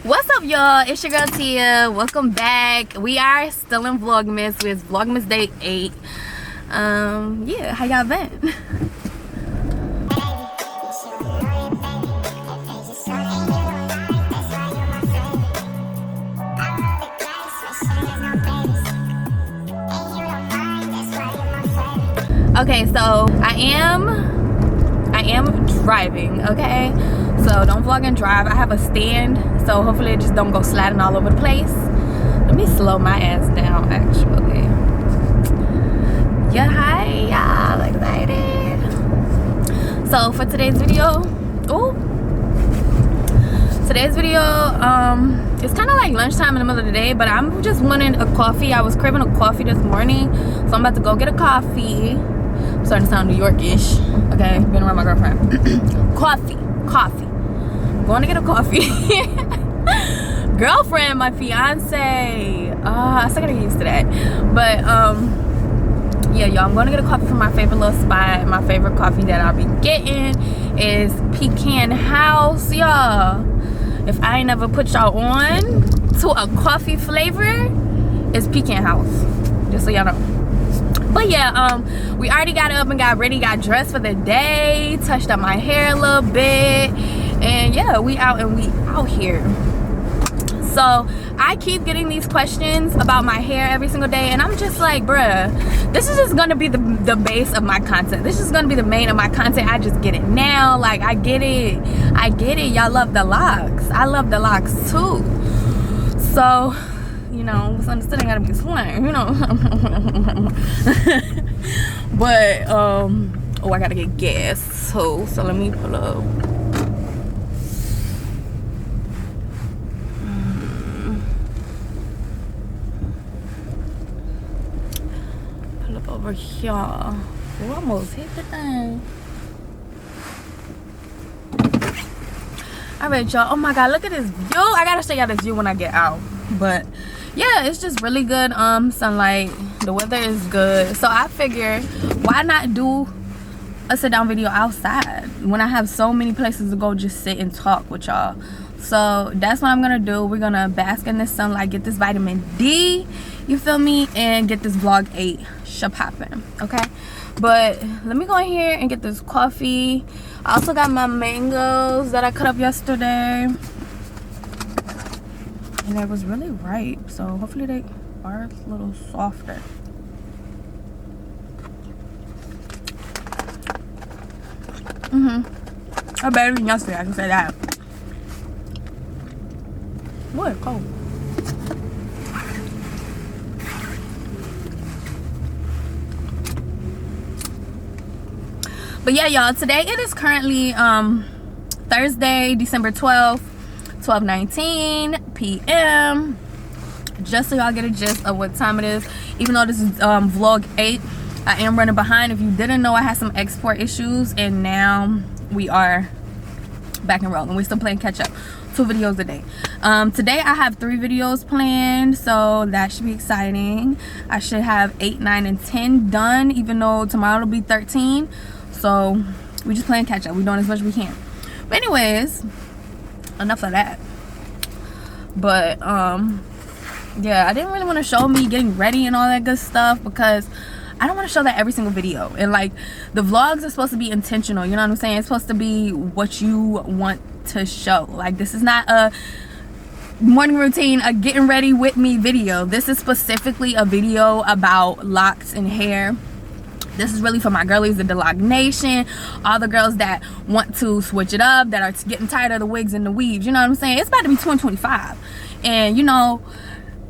What's up, y'all? It's your girl Tia. Welcome back. We are still in Vlogmas. It's Vlogmas day 8. Yeah, how y'all been? Okay, so I am driving, okay? So don't vlog and drive. I have a stand, so hopefully it just don't go sliding all over the place. Let me slow my ass down, actually. Yeah, hi, y'all, excited. So for today's video, it's kind of like lunchtime in the middle of the day, but I'm just wanting a coffee. I was craving a coffee this morning, so I'm about to go get a coffee. I'm starting to sound New York-ish. Okay, been around my girlfriend. coffee. Going to get a coffee. Girlfriend, my fiance. I still gotta get used to that. But yeah, y'all, I'm gonna get a coffee from my favorite little spot. My favorite coffee that I'll be getting is Pecan House, y'all. If I ain't never put y'all on to a coffee flavor, it's Pecan House. Just so y'all know. But yeah, we already got up and got ready, got dressed for the day, touched up my hair a little bit, and yeah, we out here. So I keep getting these questions about my hair every single day, and I'm just like, bruh, this is just gonna be the base of my content. This is gonna be the main of my content. I just get it now. Like, I get it. Y'all love the locks. I love the locks too. So, you know, what's understood ain't gotta be explained, you know. But oh, I gotta get gas, so let me pull up. Pull up over here. We almost hit the thing. Alright, y'all. Oh my god, look at this view. I gotta show y'all this view when I get out. But yeah, it's just really good sunlight. The weather is good, so I figure why not do a sit down video outside when I have so many places to go, just sit and talk with y'all. So that's what I'm gonna do. We're gonna bask in this sunlight, get this vitamin D, you feel me, and get this vlog 8 poppin', okay? But let me go in here and get this coffee. I also got my mangoes that I cut up yesterday, and it was really ripe, so hopefully they are a little softer. I better than yesterday, I can say that. What? Cold. But yeah, y'all, today it is currently Thursday, December 12th. 12:19 p.m. just so y'all get a gist of what time it is. Even though this is vlog 8, I am running behind. If you didn't know, I had some export issues, and now we are back and rolling. We're still playing catch up. 2 videos a day. Today I have 3 videos planned, so that should be exciting. I should have 8, 9, and 10 done, even though tomorrow will be 13. So we just playing catch up. We're doing as much as we can. But anyways, enough of that. But yeah, I didn't really want to show me getting ready and all that good stuff, because I don't want to show that every single video. And like, the vlogs are supposed to be intentional, you know what I'm saying? It's supposed to be what you want to show. Like, this is not a morning routine, a getting ready with me video. This is specifically a video about locks and hair. This is really for my girlies in the Loc Nation, all the girls that want to switch it up, that are getting tired of the wigs and the weaves, you know what I'm saying? It's about to be 2025, and you know,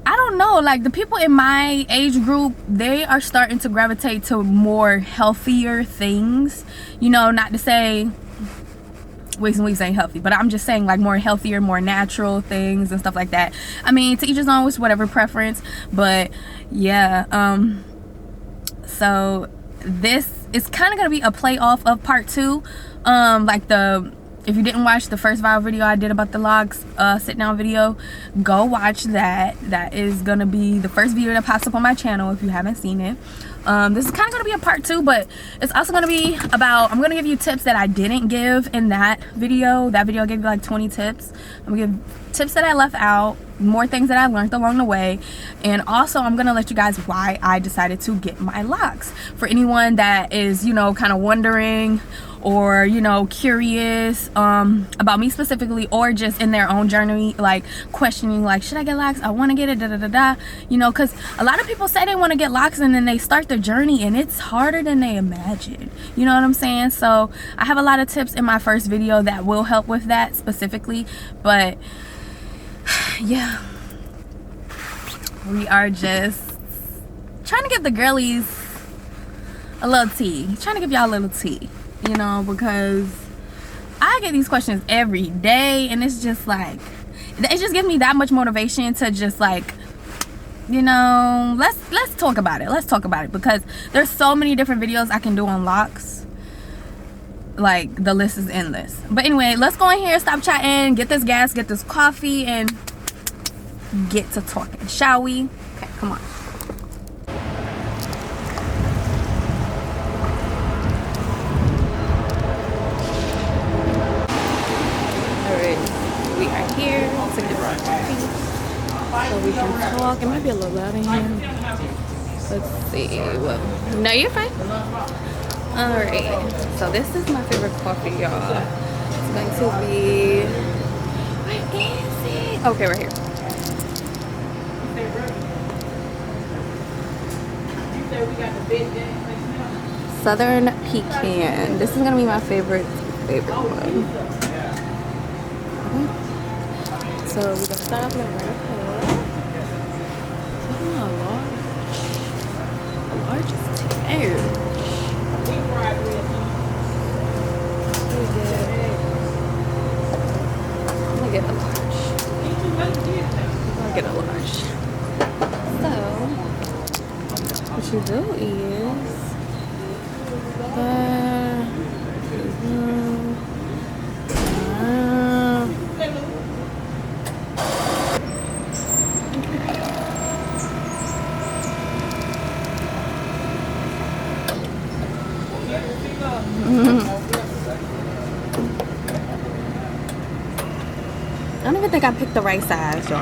I don't know, like, the people in my age group, they are starting to gravitate to more healthier things, you know, not to say wigs and weaves ain't healthy, but I'm just saying, like, more healthier, more natural things and stuff like that. I mean, to each his own, with whatever preference. But yeah, so this is kind of gonna be a play off of part 2, like the if you didn't watch the first viral video I did about the Locs sit down video, go watch that. That is gonna be the first video that pops up on my channel if you haven't seen it. This is kind of gonna be a part 2, but it's also gonna be about, I'm gonna give you tips that I didn't give in that video. That video gave you like 20 tips. I'm gonna give tips that I left out, more things that I learned along the way, and also I'm gonna let you guys why I decided to get my locks. For anyone that is, you know, kind of wondering or, you know, curious about me specifically, or just in their own journey, like questioning, like, should I get locks? I want to get it, da da da da. You know, because a lot of people say they want to get locks and then they start their journey and it's harder than they imagine. You know what I'm saying? So I have a lot of tips in my first video that will help with that specifically. But yeah, we are just trying to give the girlies a little tea, trying to give y'all a little tea, you know, because I get these questions every day and it's just like, it just gives me that much motivation to just like, you know, let's talk about it. Let's talk about it, because there's so many different videos I can do on locks. Like, the list is endless. But anyway, let's go in here, stop chatting, get this gas, get this coffee, and get to talking, shall we? Okay, come on. Alright, we are here to get some coffee so we can talk. It might be a little loud in here. Let's see. Well, no, you're fine. Alright, so this is my favorite coffee, y'all. It's going to be, where is it? Okay, right here. Southern Pecan. This is going to be my favorite one. So we're going to start off with a red large is terrible. I'm gonna get a large. I'll get a large. So, what you do is, I don't even think I picked the right size, y'all.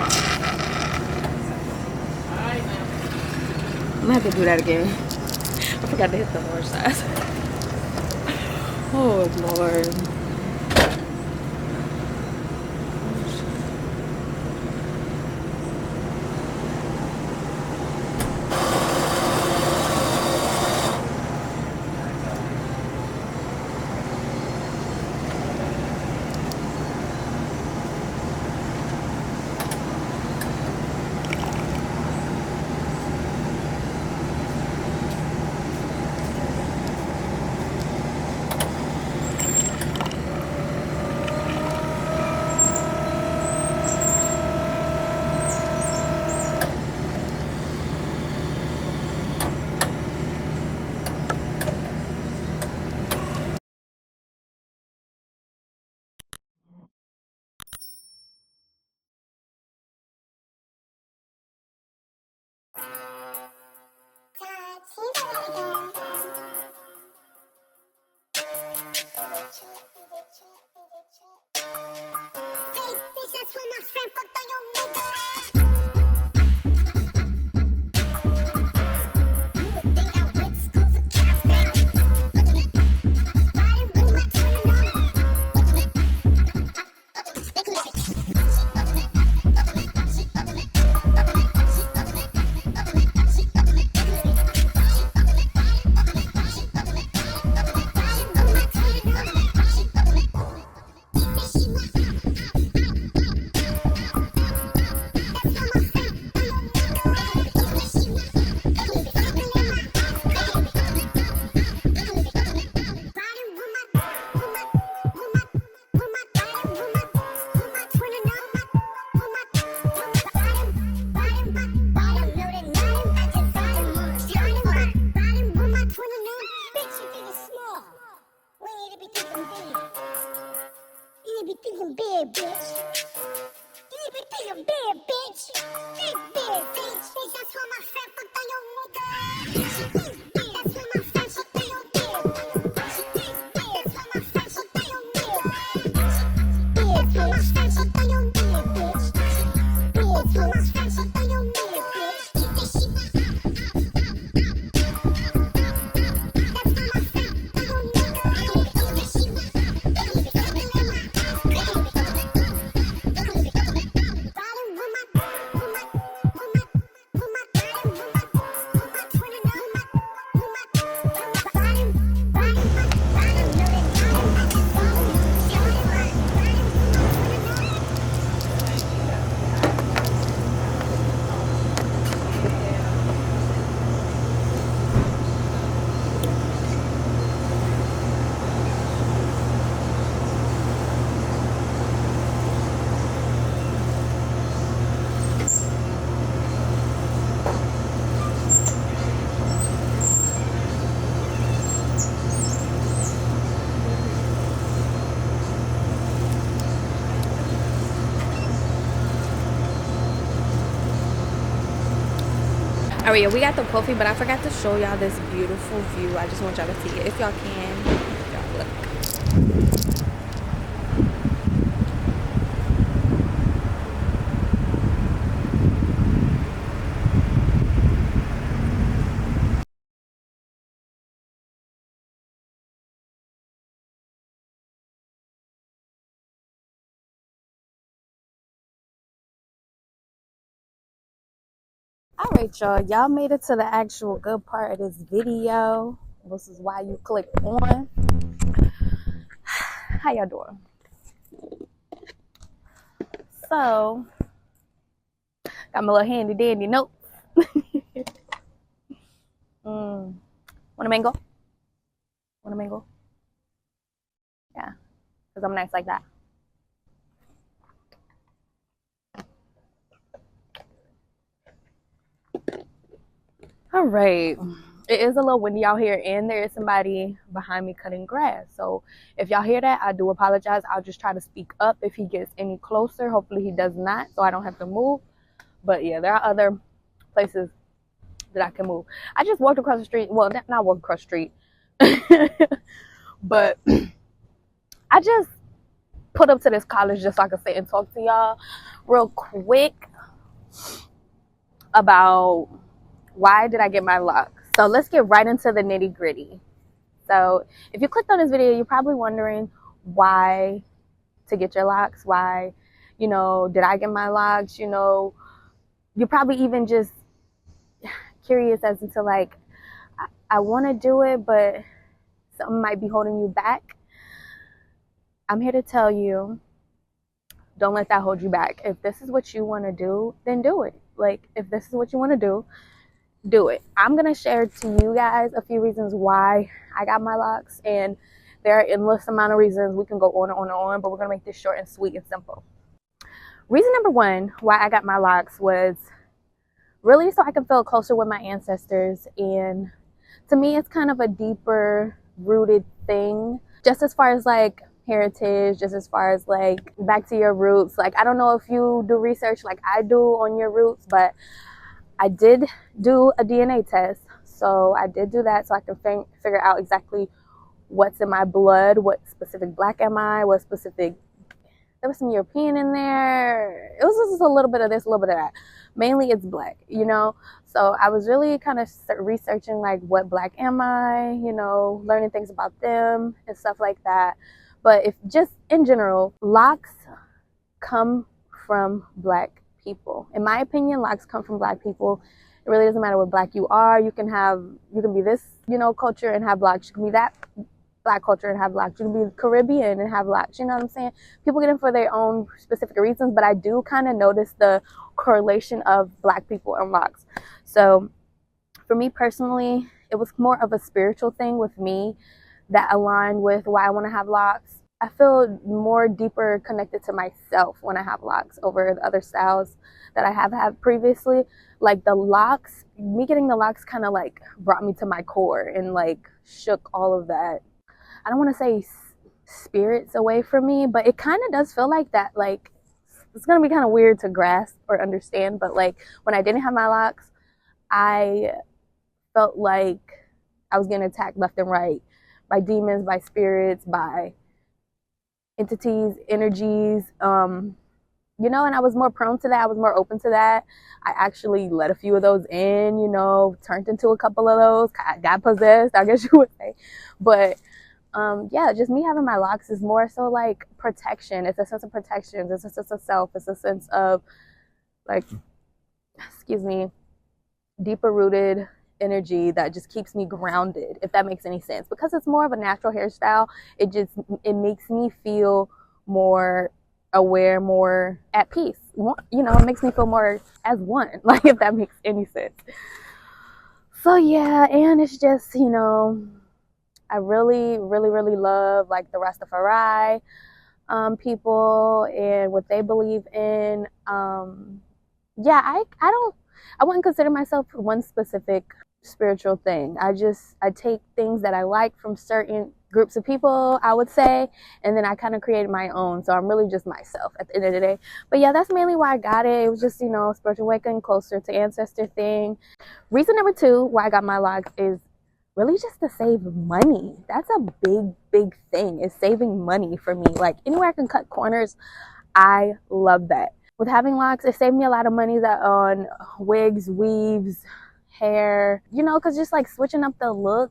I'm gonna have to do that again. I forgot to hit the large size. Oh, Lord. your bed, bitch. Leave it to your bed, bitch. Big bed, bitch. That's why my friend fucked on your nigga. That's why my friend fucked on your bed. That's why my friend fucked on your bed. That's why my friend fucked on your bed, bitch. That's why my friend fucked on your bed, bitch. Keep that shit out. That's why my friend fucked on your nigga. Keep that shit out. All right, yeah, we got the coffee, but I forgot to show y'all this beautiful view. I just want y'all to see it if y'all can. Y'all look. All right, y'all made it to the actual good part of this video. This is why you click on. How y'all doing? So got my little handy dandy notes. Want a mango? Want a mango? Yeah, because I'm nice like that. All right, it is a little windy out here, and there is somebody behind me cutting grass. So if y'all hear that, I do apologize. I'll just try to speak up if he gets any closer. Hopefully he does not, so I don't have to move. But yeah, there are other places that I can move. I just walked across the street. Well, not walked across the street, but I just put up to this college just so I could sit and talk to y'all real quick about why did I get my locks. So let's get right into the nitty gritty. So if you clicked on this video, you're probably wondering why to get your locks. Why, did I get my locks? You're probably even just curious as to like, I want to do it, but something might be holding you back. I'm here to tell you, don't let that hold you back. If this is what you want to do, then do it. Like, if this is what you want to do it. I'm going to share to you guys a few reasons why I got my locks, and there are endless amount of reasons. We can go on and on and on, but we're going to make this short and sweet and simple. Reason number one why I got my locks was really so I can feel closer with my ancestors, and to me it's kind of a deeper rooted thing, just as far as like heritage, just as far as like back to your roots. Like, I don't know if you do research like I do on your roots, but I did do a DNA test. So I did do that so I can figure out exactly what's in my blood, what specific black am I, what specific, there was some European in there. It was just a little bit of this, a little bit of that. Mainly it's black, So I was really kind of researching like what black am I, learning things about them and stuff like that. But if just in general, locks come from black people. In my opinion, locks come from black people. It really doesn't matter what black you are. You can be this, culture and have locks. You can be that black culture and have locks. You can be Caribbean and have locks. You know what I'm saying? People get in for their own specific reasons, but I do kind of notice the correlation of black people and locks. So for me personally, it was more of a spiritual thing with me that aligned with why I want to have locks. I feel more deeper connected to myself when I have locks over the other styles that I have had previously. Like the locks, me getting the locks kind of like brought me to my core and like shook all of that. I don't want to say spirits away from me, but it kind of does feel like that. Like, it's gonna be kind of weird to grasp or understand, but like when I didn't have my locks, I felt like I was getting attacked left and right by demons, by spirits, by entities, energies, you know, and I was more prone to that. I was more open to that. I actually let a few of those in, you know, turned into a couple of those, got possessed, I guess you would say. But yeah, just me having my locks is more so like protection. It's a sense of protection. It's a sense of self. It's a sense of like, excuse me, deeper rooted energy that just keeps me grounded, if that makes any sense. Because it's more of a natural hairstyle, it makes me feel more aware, more at peace. You know, it makes me feel more as one, like, if that makes any sense. So yeah, and it's just, you know, I really, really, really love like the Rastafari people and what they believe in. Yeah, I wouldn't consider myself one specific spiritual thing. I take things that I like from certain groups of people, I would say, and then I kind of created my own. So I'm really just myself at the end of the day. But yeah, that's mainly why I got it. It was just, you know, spiritual awakening, closer to ancestor thing. Reason number 2 why I got my locks is really just to save money. That's a big thing, is saving money for me. Like, anywhere I can cut corners, I love that. With having locks, it saved me a lot of money on wigs, weaves, hair, you know, because just like switching up the look,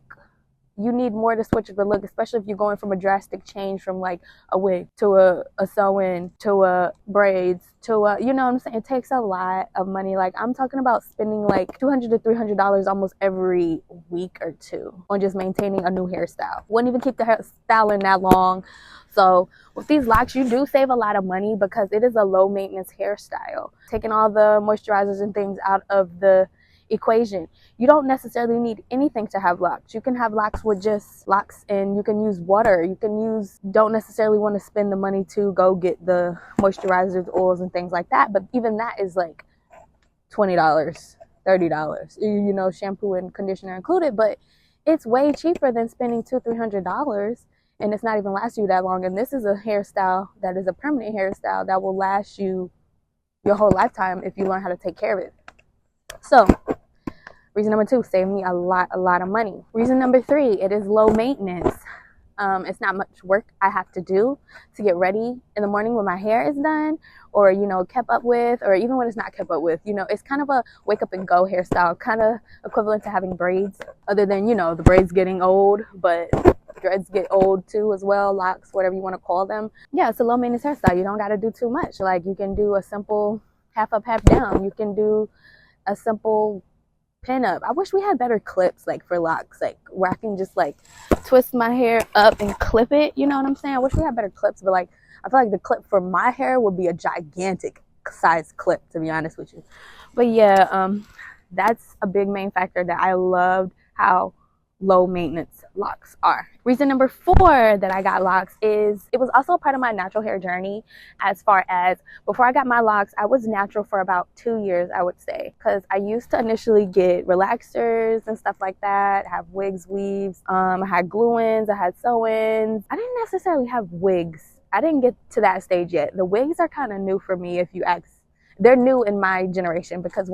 you need more to switch up the look, especially if you're going from a drastic change from like a wig to a sew-in to a braids to a, you know what I'm saying? It takes a lot of money. Like, I'm talking about spending like $200 to $300 almost every week or two on just maintaining a new hairstyle. Wouldn't even keep the hairstyle in that long. So with these locks, you do save a lot of money because it is a low maintenance hairstyle. Taking all the moisturizers and things out of the equation. You don't necessarily need anything to have locks. You can have locks with just locks, and you can use water. Don't necessarily want to spend the money to go get the moisturizers, oils, and things like that. But even that is like $20, $30, you know, shampoo and conditioner included. But it's way cheaper than spending $200-$300, and it's not even last you that long. And this is a hairstyle that is a permanent hairstyle that will last you your whole lifetime if you learn how to take care of it. So reason number 2, save me a lot of money. Reason number 3, it is low maintenance. It's not much work I have to do to get ready in the morning when my hair is done, or, you know, kept up with, or even when it's not kept up with. You know, it's kind of a wake up and go hairstyle, kind of equivalent to having braids, other than, you know, the braids getting old, but dreads get old too as well, locks, whatever you want to call them. Yeah, it's a low maintenance hairstyle. You don't got to do too much. Like, you can do a simple half up, half down. You can do a simple pin up. I wish we had better clips, like for locks, like where I can just like twist my hair up and clip it, you know what I'm saying? I wish we had better clips, but like I feel like the clip for my hair would be a gigantic size clip, to be honest with you. But yeah, that's a big main factor that I loved how low maintenance locks are. Reason number 4 that I got locks is it was also a part of my natural hair journey. As far as before I got my locks, I was natural for about 2 years, I would say, because I used to initially get relaxers and stuff like that, have wigs, weaves, I had glue-ins, I had sew-ins. I didn't necessarily have wigs. I didn't get to that stage yet. The wigs are kind of new for me, if you ask. They're new in my generation, because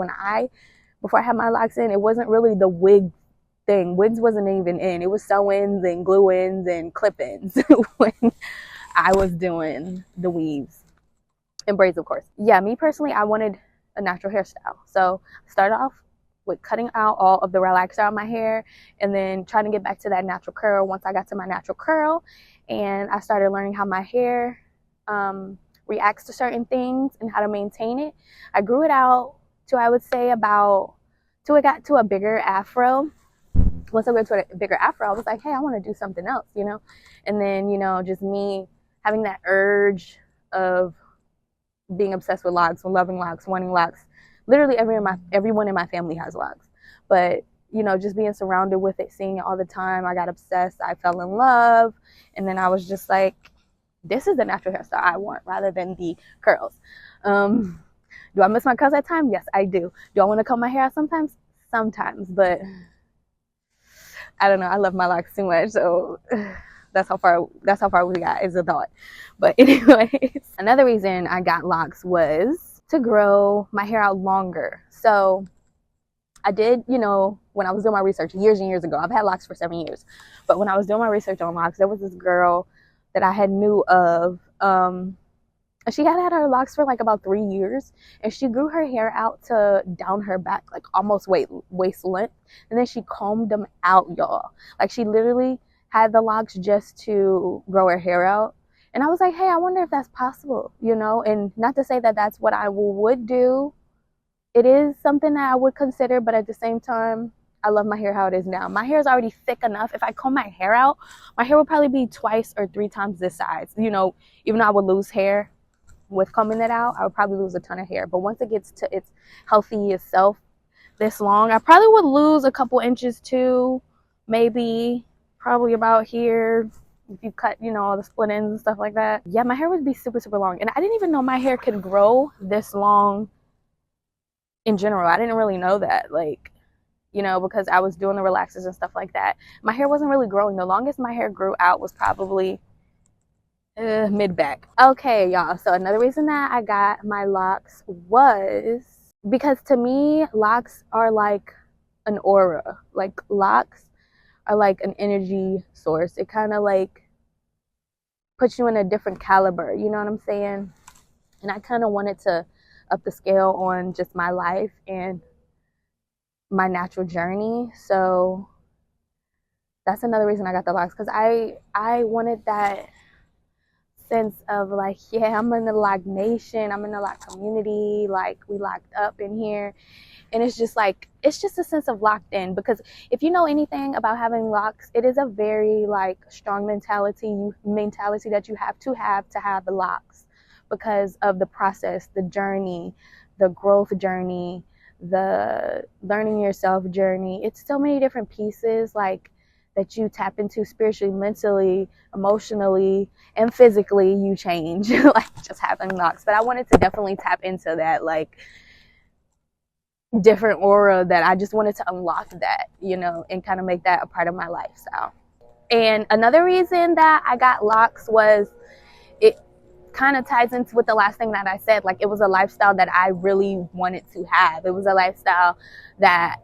before I had my locks in, it wasn't really the wig thing. Wigs wasn't even in. It was sew-ins and glue-ins and clip-ins when I was doing the weaves and braids, of course. Yeah, me personally, I wanted a natural hairstyle. So I started off with cutting out all of the relaxer out of my hair and then trying to get back to that natural curl once I got to my natural curl. And I started learning how my hair reacts to certain things and how to maintain it. I grew it out to, I would say, till it got to a bigger afro. Once I went to a bigger afro, I was like, hey, I want to do something else, you know? And then, you know, just me having that urge of being obsessed with locks, loving locks, wanting locks. Literally everyone in my family has locks. But, you know, just being surrounded with it, seeing it all the time, I got obsessed. I fell in love. And then I was just like, this is the natural hairstyle I want rather than the curls. Do I miss my curls at times? Yes, I do. Do I want to comb my hair out sometimes? Sometimes, but I don't know. I love my locks too much, so That's how far we got is a thought. But anyways, another reason I got locks was to grow my hair out longer. So I did, you know, when I was doing my research years and years ago, I've had locks for 7 years, but when I was doing my research on locks, there was this girl that I had knew of. She had had her locks for like about 3 years, and she grew her hair out to down her back, like almost waist length. And then she combed them out, y'all. Like she literally had the locks just to grow her hair out. And I was like, hey, I wonder if that's possible, you know? And not to say that that's what I would do. It is something that I would consider, but at the same time, I love my hair how it is now. My hair is already thick enough. If I comb my hair out, my hair would probably be 2 or 3 times this size. You know, even though I would lose hair with combing it out, I would probably lose a ton of hair. But once it gets to its healthiest self this long, I probably would lose a couple inches too, maybe probably about here if you cut, you know, all the split ends and stuff like that. Yeah, my hair would be super, super long. And I didn't even know my hair could grow this long in general. I didn't really know that, like, you know, because I was doing the relaxers and stuff like that. My hair wasn't really growing. The longest my hair grew out was probably mid-back. Okay, y'all, so another reason that I got my locks was because to me, locks are like an aura. Like locks are like an energy source. It kind of like puts you in a different caliber, you know what I'm saying? And I kind of wanted to up the scale on just my life and my natural journey. So that's another reason I got the locks, because I wanted that sense of like, yeah, I'm in the Loc Nation, I'm in the Loc community, like we locked up in here. And it's just like, it's just a sense of locked in, because if you know anything about having locks, it is a very like strong mentality that you have to have the locks, because of the process, the journey, the growth journey, the learning yourself journey. It's so many different pieces like that you tap into spiritually, mentally, emotionally, and physically. You change like just having locks. But I wanted to definitely tap into that like different aura, that I just wanted to unlock that, you know, and kind of make that a part of my lifestyle. And another reason that I got locks was, it kind of ties into with the last thing that I said. Like, it was a lifestyle that I really wanted to have. It was a lifestyle that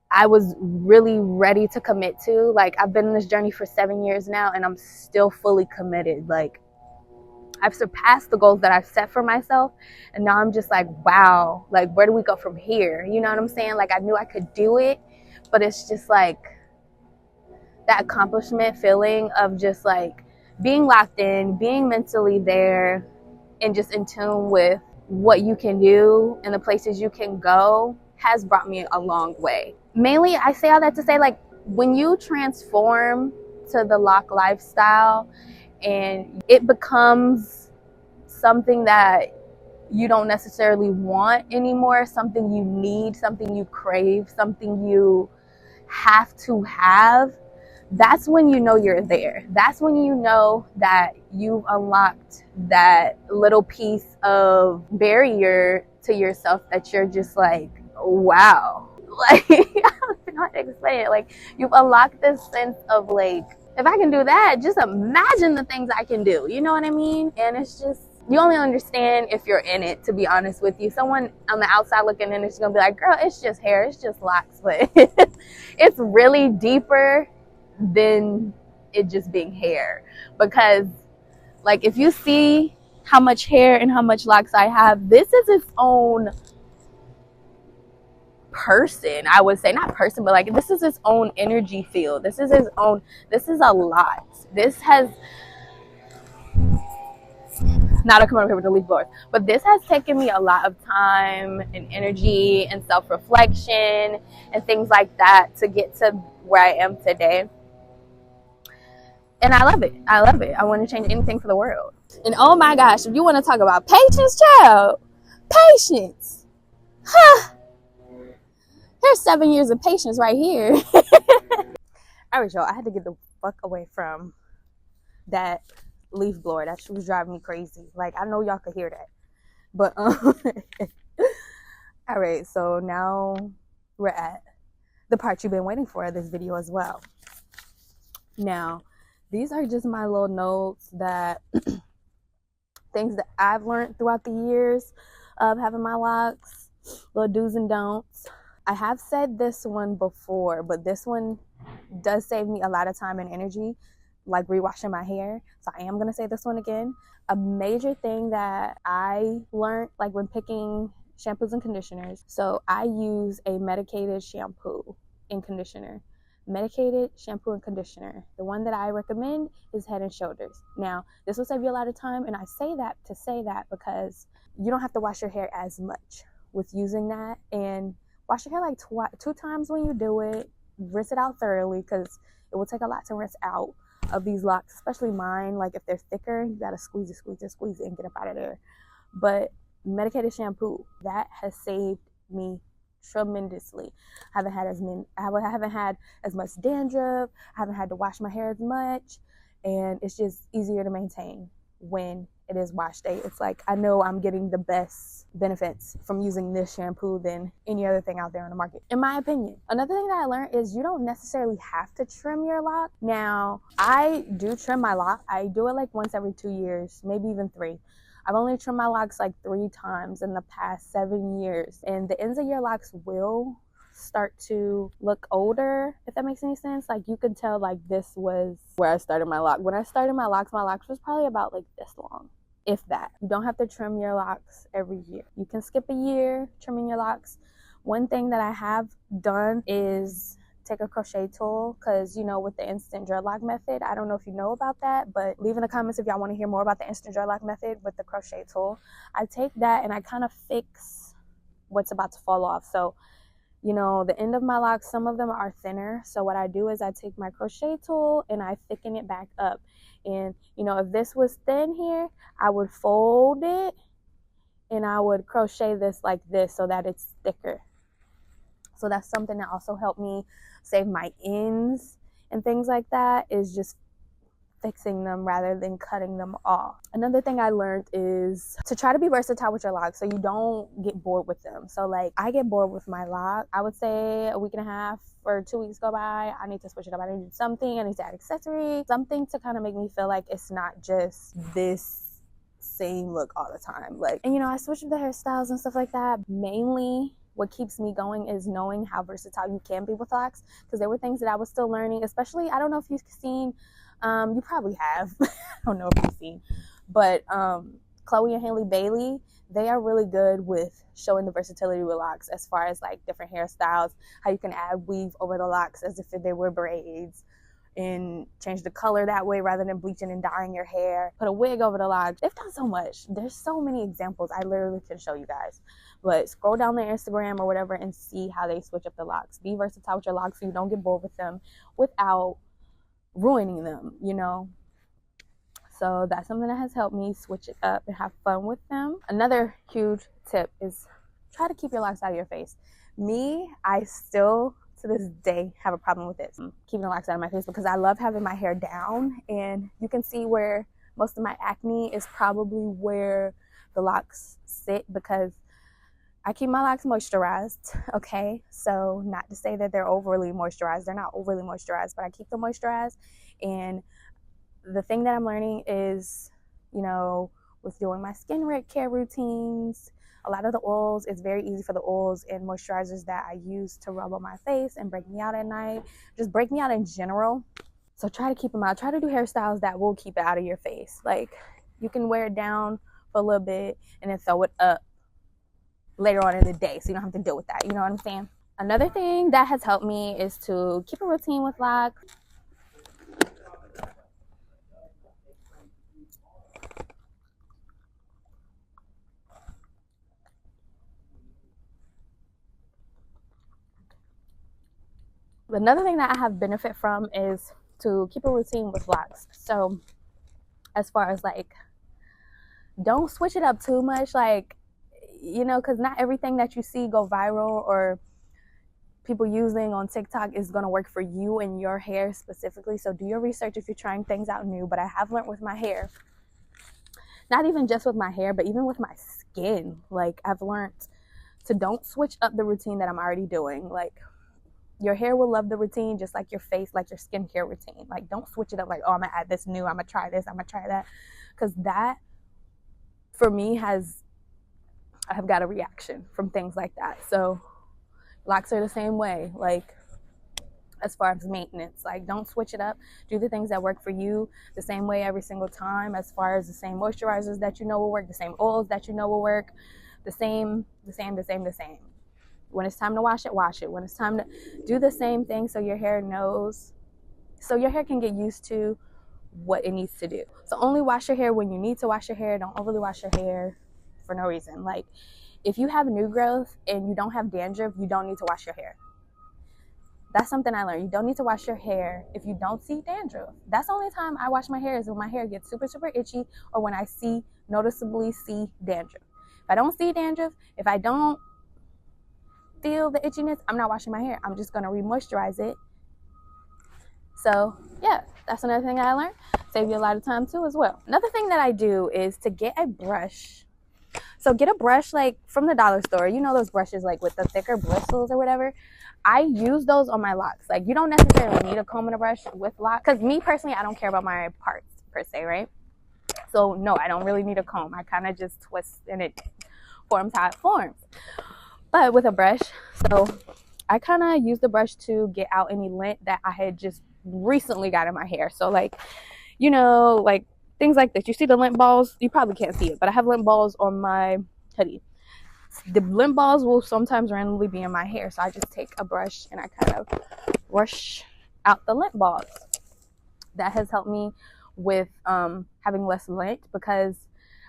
I was really ready to commit to. Like, I've been in this journey for 7 years now, and I'm still fully committed. Like, I've surpassed the goals that I've set for myself, and now I'm just like, wow, like, where do we go from here? You know what I'm saying? Like, I knew I could do it, but it's just like that accomplishment feeling of just like being locked in, being mentally there, and just in tune with what you can do and the places you can go has brought me a long way. Mainly, I say all that to say, like, when you transform to the Loc lifestyle and it becomes something that you don't necessarily want anymore, something you need, something you crave, something you have to have, that's when you know you're there. That's when you know that you've unlocked that little piece of barrier to yourself that you're just like, wow. Like, I don't know how to explain it. Like, you've unlocked this sense of like, if I can do that, just imagine the things I can do. You know what I mean? And it's just, you only understand if you're in it, to be honest with you. Someone on the outside looking in is going to be like, girl, it's just hair, it's just locks. But it's really deeper than it just being hair. Because, like, if you see how much hair and how much locks I have, this is its own person. I would say not person, but like, this is its own energy field. This is its own, this is a lot. This has, not a commercial with the leaf blowers, but this has taken me a lot of time and energy and self-reflection and things like that to get to where I am today. And I love it. I love it. I want to change anything for the world. And oh my gosh, if you want to talk about patience, child, patience. Huh. There's 7 years of patience right here. All right, y'all. I had to get the fuck away from that leaf blower. That shit was driving me crazy. Like, I know y'all could hear that. But, all right. So now we're at the part you've been waiting for this video as well. Now, these are just my little notes that things that I've learned throughout the years of having my locks, little do's and don'ts. I have said this one before, but this one does save me a lot of time and energy, like rewashing my hair. So I am going to say this one again. A major thing that I learned, like when picking shampoos and conditioners, so I use a medicated shampoo and conditioner. Medicated shampoo and conditioner. The one that I recommend is Head and Shoulders. Now, this will save you a lot of time, and I say that to say that because you don't have to wash your hair as much with using that, and wash your hair like 2 times when you do it. Rinse it out thoroughly because it will take a lot to rinse out of these locks, especially mine. Like if they're thicker, you gotta squeeze it and get up out of there. But medicated shampoo, that has saved me tremendously. I haven't had as much dandruff. I haven't had to wash my hair as much, and it's just easier to maintain when it is wash day. It's like I know I'm getting the best benefits from using this shampoo than any other thing out there on the market, in my opinion. Another thing that I learned is you don't necessarily have to trim your lock. Now, I do trim my lock. I do it like once every 2 years, maybe even 3. I've only trimmed my locks like 3 times in the past 7 years, and the ends of your locks will start to look older, if that makes any sense. Like you could tell, like this was where I started my lock. When I started my locks was probably about like this long, if that. You don't have to trim your locks every year. You can skip a year trimming your locks. One thing that I have done is take a crochet tool, because you know, with the instant dreadlock method, I don't know if you know about that, but leave in the comments if y'all want to hear more about the instant dreadlock method with the crochet tool. I take that and I kind of fix what's about to fall off. So you know, the end of my locks, some of them are thinner. So what I do is I take my crochet tool and I thicken it back up. And, you know, if this was thin here, I would fold it and I would crochet this like this so that it's thicker. So that's something that also helped me save my ends and things like that, is just fixing them rather than cutting them off. Another thing I learned is to try to be versatile with your locks so you don't get bored with them. So like I get bored with my lock. I would say a week and a half or 2 weeks go by, I need to switch it up. I need to do something. I need to add accessories, something to kind of make me feel like it's not just this same look all the time. Like, and you know, I switch up the hairstyles and stuff like that. Mainly what keeps me going is knowing how versatile you can be with locks, because there were things that I was still learning, especially, I don't know if you've seen, you probably have, I don't know if you've seen, but Chloe and Haley Bailey, they are really good with showing the versatility with locks, as far as like different hairstyles, how you can add weave over the locks as if they were braids, and change the color that way rather than bleaching and dyeing your hair, put a wig over the locks. They've done so much. There's so many examples I literally can show you guys, but scroll down their Instagram or whatever and see how they switch up the locks. Be versatile with your locks so you don't get bored with them without ruining them, you know. So that's something that has helped me switch it up and have fun with them. Another huge tip is try to keep your locks out of your face. Me, I still to this day have a problem with this, keeping the locks out of my face, because I love having my hair down, and you can see where most of my acne is probably where the locks sit, because I keep my locks moisturized, okay? So not to say that they're overly moisturized. They're not overly moisturized, but I keep them moisturized. And the thing that I'm learning is, you know, with doing my skin care routines, a lot of the oils, it's very easy for the oils and moisturizers that I use to rub on my face and break me out at night, just break me out in general. So try to keep them out. Try to do hairstyles that will keep it out of your face. Like you can wear it down for a little bit and then throw it up later on in the day, so you don't have to deal with that. You know what I'm saying? Another thing that has helped me is to keep a routine with locks. Another thing that I have benefit from is to keep a routine with locks. So as far as like, don't switch it up too much, like, you know, because not everything that you see go viral or people using on TikTok is going to work for you and your hair specifically. So do your research if you're trying things out new. But I have learned with my hair, not even just with my hair, but even with my skin, like I've learned to don't switch up the routine that I'm already doing. Like Your hair will love the routine just like your face, like your skincare routine. Like, don't switch it up like, oh, I'm gonna add this new, I'm gonna try this, I'm gonna try that. Because that, for me, I have got a reaction from things like that. So locks are the same way. Like, as far as maintenance, like, don't switch it up. Do the things that work for you the same way every single time. As far as the same moisturizers that you know will work, the same oils that you know will work, the same. When it's time to wash it, wash it. When it's time to do the same thing, so your hair knows, so your hair can get used to what it needs to do. So only wash your hair when you need to wash your hair. Don't overly wash your hair for no reason. Like, if you have new growth and you don't have dandruff, you don't need to wash your hair. That's something I learned. You don't need to wash your hair if you don't see dandruff. That's the only time I wash my hair, is when my hair gets super, super itchy, or when I noticeably see dandruff. If I don't see dandruff, if I don't feel the itchiness, I'm not washing my hair. I'm just gonna re-moisturize it. So yeah, that's another thing I learned. Save you a lot of time too as well. Another thing that I do is to get a brush. So get a brush like from the dollar store. You know those brushes like with the thicker bristles or whatever. I use those on my locks. Like, you don't necessarily need a comb and a brush with locks, because me personally, I don't care about my parts per se, right? So no, I don't really need a comb. I kind of just twist and it forms how it forms. But with a brush, so I kind of use the brush to get out any lint that I had just recently got in my hair. So like, you know, like things like this. You see the lint balls? You probably can't see it, but I have lint balls on my hoodie. The lint balls will sometimes randomly be in my hair, so I just take a brush and I kind of brush out the lint balls. That has helped me with having less lint, because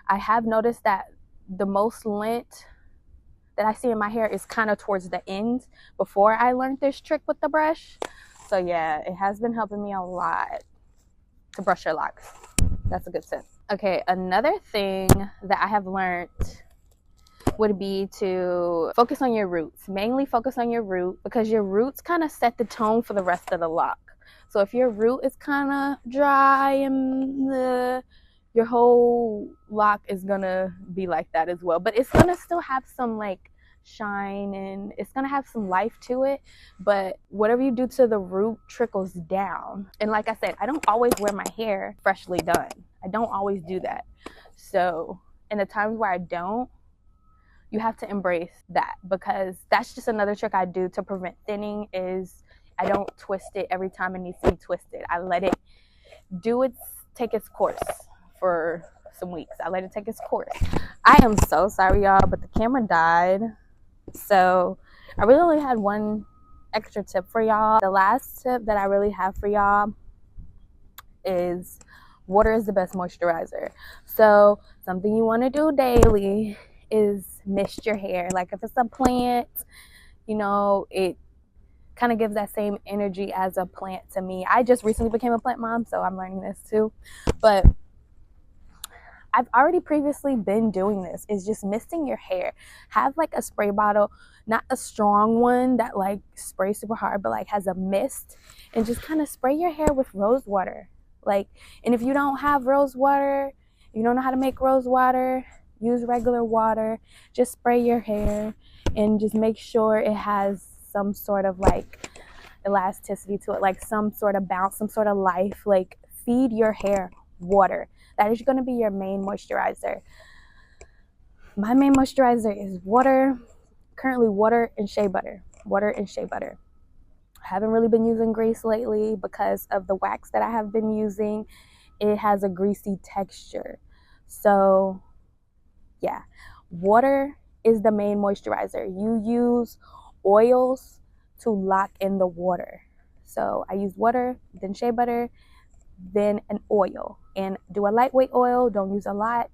I have noticed that the most lint that I see in my hair is kind of towards the end before I learned this trick with the brush. So yeah, it has been helping me a lot to brush your locks. That's a good tip. Okay, another thing that I have learned would be to focus on your roots. Mainly focus on your root, because your roots kind of set the tone for the rest of the lock. So if your root is kind of dry and your whole lock is gonna be like that as well. But it's gonna still have some like shine, and it's gonna have some life to it. But whatever you do to the root trickles down. And like I said, I don't always wear my hair freshly done. I don't always do that. So in the times where I don't, you have to embrace that, because that's just another trick I do to prevent thinning. Is I don't twist it every time it needs to be twisted. I let it take its course for some weeks. I let it take its course. I am so sorry, y'all, but the camera died. So I really only had one extra tip for y'all. The last tip that I really have for y'all is water is the best moisturizer. So something you want to do daily is mist your hair. Like, if it's a plant, you know, it kind of gives that same energy as a plant to me. I just recently became a plant mom, so I'm learning this too. But I've already previously been doing this, is just misting your hair. Have like a spray bottle, not a strong one that like sprays super hard, but like has a mist, and just kind of spray your hair with rose water. Like, and if you don't have rose water, you don't know how to make rose water, use regular water. Just spray your hair and just make sure it has some sort of like elasticity to it, like some sort of bounce, some sort of life. Like, feed your hair water. That is going to be your main moisturizer. My main moisturizer is water. Currently water and shea butter. Water and shea butter. I haven't really been using grease lately because of the wax that I have been using. It has a greasy texture. So yeah, water is the main moisturizer. You use oils to lock in the water. So I use water, then shea butter, then an oil. And do a lightweight oil. Don't use a lot.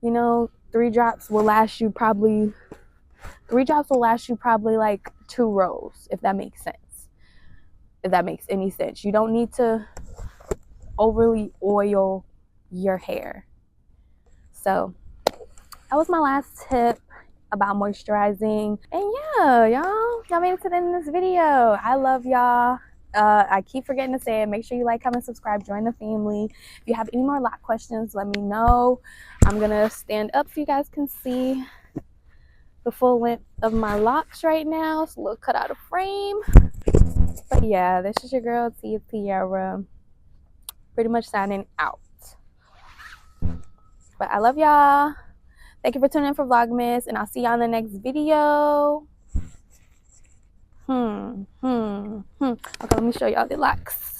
You know, 3 drops will last you probably like 2 rows, if that makes sense. If that makes any sense. You don't need to overly oil your hair. So that was my last tip about moisturizing. And yeah, y'all made it to the end of this video. I love y'all. I keep forgetting to say it. Make sure you like, comment, subscribe, join the family. If you have any more lock questions, let me know. I'm gonna stand up so you guys can see the full length of my locks right now. It's a little cut out of frame. But yeah, this is your girl Tia Tiara, pretty much signing out. But I love y'all. Thank you for tuning in for Vlogmas, and I'll see y'all in the next video. Okay, let me show y'all the locks.